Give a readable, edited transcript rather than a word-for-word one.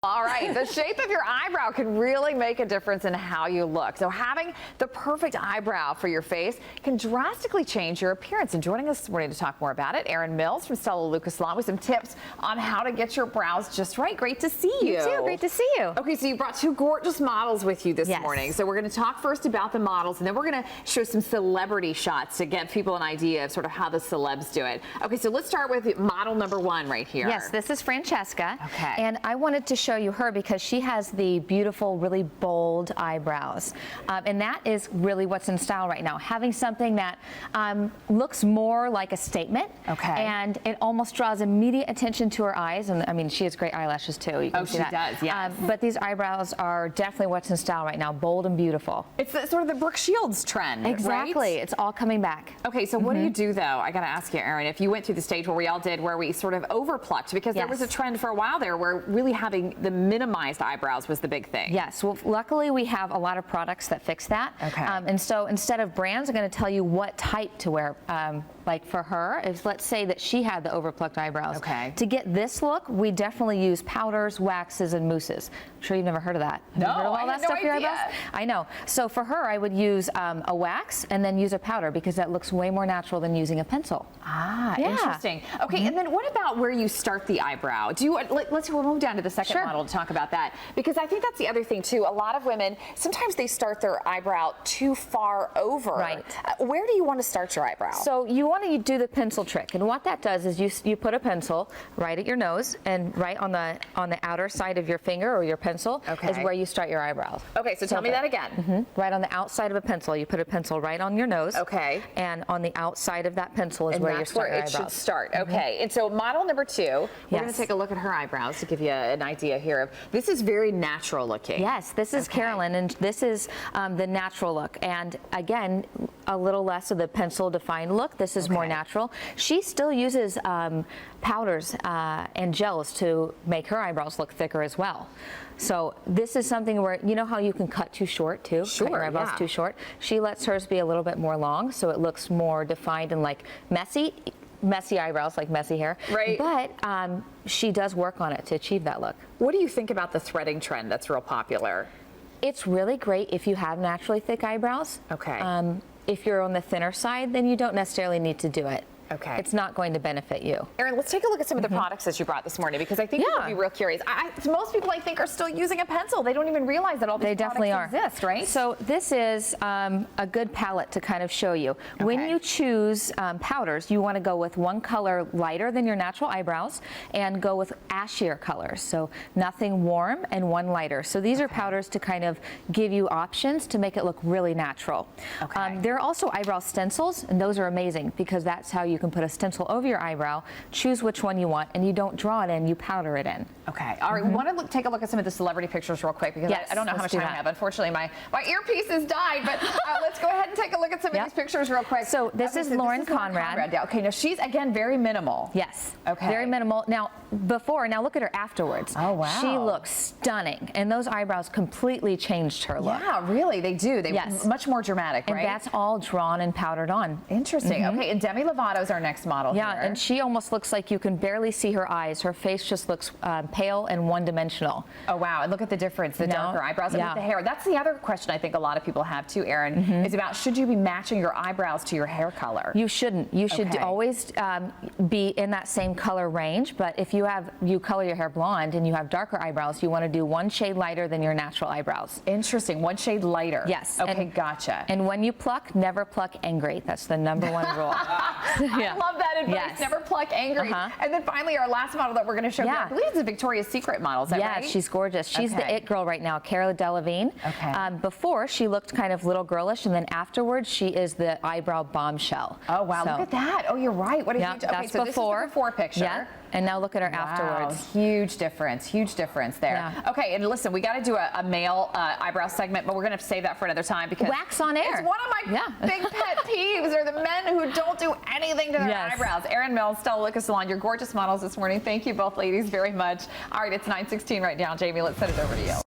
All right, the shape of your eyebrow can really make a difference in how you look. So having the perfect eyebrow for your face can drastically change your appearance. And joining us this morning to talk more about it, Erin Mills from Stella Lucas Salon with some tips on how to get your brows just right. Great to see you. You too. Great to see you. Okay, so you brought two gorgeous models with you this morning. So we're going to talk first about the models, and then we're going to show some celebrity shots to get people an idea of sort of how the celebs do it. Okay, so let's start with model number one right here. Yes, this is Francesca. Okay. And I wanted to show you her because she has the beautiful, really bold eyebrows. And that is really what's in style right now. Having something that looks more like a statement. Okay. And it almost draws immediate attention to her eyes. And I mean, she has great eyelashes too. You can see that. Does, yes. But these eyebrows are definitely what's in style right now. Bold and beautiful. It's sort of the Brooke Shields trend, Exactly. right? It's all coming back. Okay, so what do you do though? I got to ask you, Erin, if you went through the stage where we all did, where we sort of overplucked, because there was a trend for a while there where really having the minimized eyebrows was the big thing. Yes, well, luckily we have a lot of products that fix that. Okay. And so instead of brands, I'm going to tell you what type to wear. Like for her, if let's say that she had the overplucked eyebrows. Okay. To get this look, we definitely use powders, waxes, and mousses. I'm sure you've never heard of that. Have you heard of all that stuff for your eyebrows? I know. So for her, I would use a wax and then use a powder because that looks way more natural than using a pencil. Ah, interesting. Okay, and then what about where you start the eyebrow? Do you we'll move down to the second model to talk about that, because I think that's the other thing too. A lot of women, sometimes they start their eyebrow too far over. Right. Where do you want to start your eyebrow? So you want to do the pencil trick, and what that does is you put a pencil right at your nose, and right on the outer side of your finger or your pencil is where you start your eyebrows. Okay, so tell me that again. Right on the outside of a pencil, you put a pencil right on your nose. Okay. And on the outside of that pencil is where you start your eyebrows. It should start. Okay, and so model number two, we're going to take a look at her eyebrows to give you an idea here of, this is very natural looking. Yes, this is Carolyn, and this is the natural look. And again, a little less of the pencil defined look. This is more natural. She still uses powders and gels to make her eyebrows look thicker as well. So this is something where, you know how you can cut too short too? Sure, cut your eyebrows too short. She lets hers be a little bit more long, so it looks more defined and like messy eyebrows, like messy hair. Right. But she does work on it to achieve that look. What do you think about the threading trend that's real popular? It's really great if you have naturally thick eyebrows. Okay. If you're on the thinner side, then you don't necessarily need to do it. Okay. It's not going to benefit you. Erin, let's take a look at some of the products that you brought this morning, because I think you'll be real curious. Most people, I think, are still using a pencil. They don't even realize that all these products exist, right? So this is a good palette to kind of show you. When you choose powders, you want to go with one color lighter than your natural eyebrows and go with ashier colors. So nothing warm and one lighter. So these are powders to kind of give you options to make it look really natural. There are also eyebrow stencils, and those are amazing because that's how you can put a stencil over your eyebrow, choose which one you want, and you don't draw it in, you powder it in. Okay. All right. We want to take a look at some of the celebrity pictures real quick, because I don't know how much time I have. Unfortunately, my earpiece has died, but let's go ahead and take a look at some of these pictures real quick. So this is Lauren Conrad. Yeah, okay. Now she's, again, very minimal. Yes. Okay. Very minimal. Now look at her afterwards. Oh, wow. She looks stunning, and those eyebrows completely changed her look. Yeah, really, they do. They're much more dramatic, right? And that's all drawn and powdered on. Interesting. Okay, and Demi Lovato's our next model here. Yeah, and she almost looks like you can barely see her eyes. Her face just looks pale and one-dimensional. Oh, wow. And look at the difference, the darker eyebrows and with the hair. That's the other question I think a lot of people have too, Erin, is about, should you be matching your eyebrows to your hair color? You shouldn't. You should always be in that same color range, but if you color your hair blonde and you have darker eyebrows, you want to do one shade lighter than your natural eyebrows. Interesting. One shade lighter. Yes. Okay, gotcha. And when you pluck, never pluck angry. That's the #1 rule. I love that advice. Yes. Never pluck angry. And then finally, our last model that we're going to show you, I believe it's a Victoria's Secret model. Is that right? Yeah, she's gorgeous. She's the it girl right now, Cara Delevingne. Before, she looked kind of little girlish, and then afterwards, she is the eyebrow bombshell. Oh, wow. Look at that. Oh, you're right. What is that's so before. This is the before picture. Yeah. And now look at her afterwards. Huge difference there. Yeah. Okay, and listen, we got to do a male eyebrow segment, but we're going to save that for another time, because wax on air. It's one of my big pet peeves are the men who don't do anything to their eyebrows. Erin Mills, Stella Lucas Salon, your gorgeous models this morning. Thank you both ladies very much. All right, it's 9:16 right now. Jamie, let's send it over to you.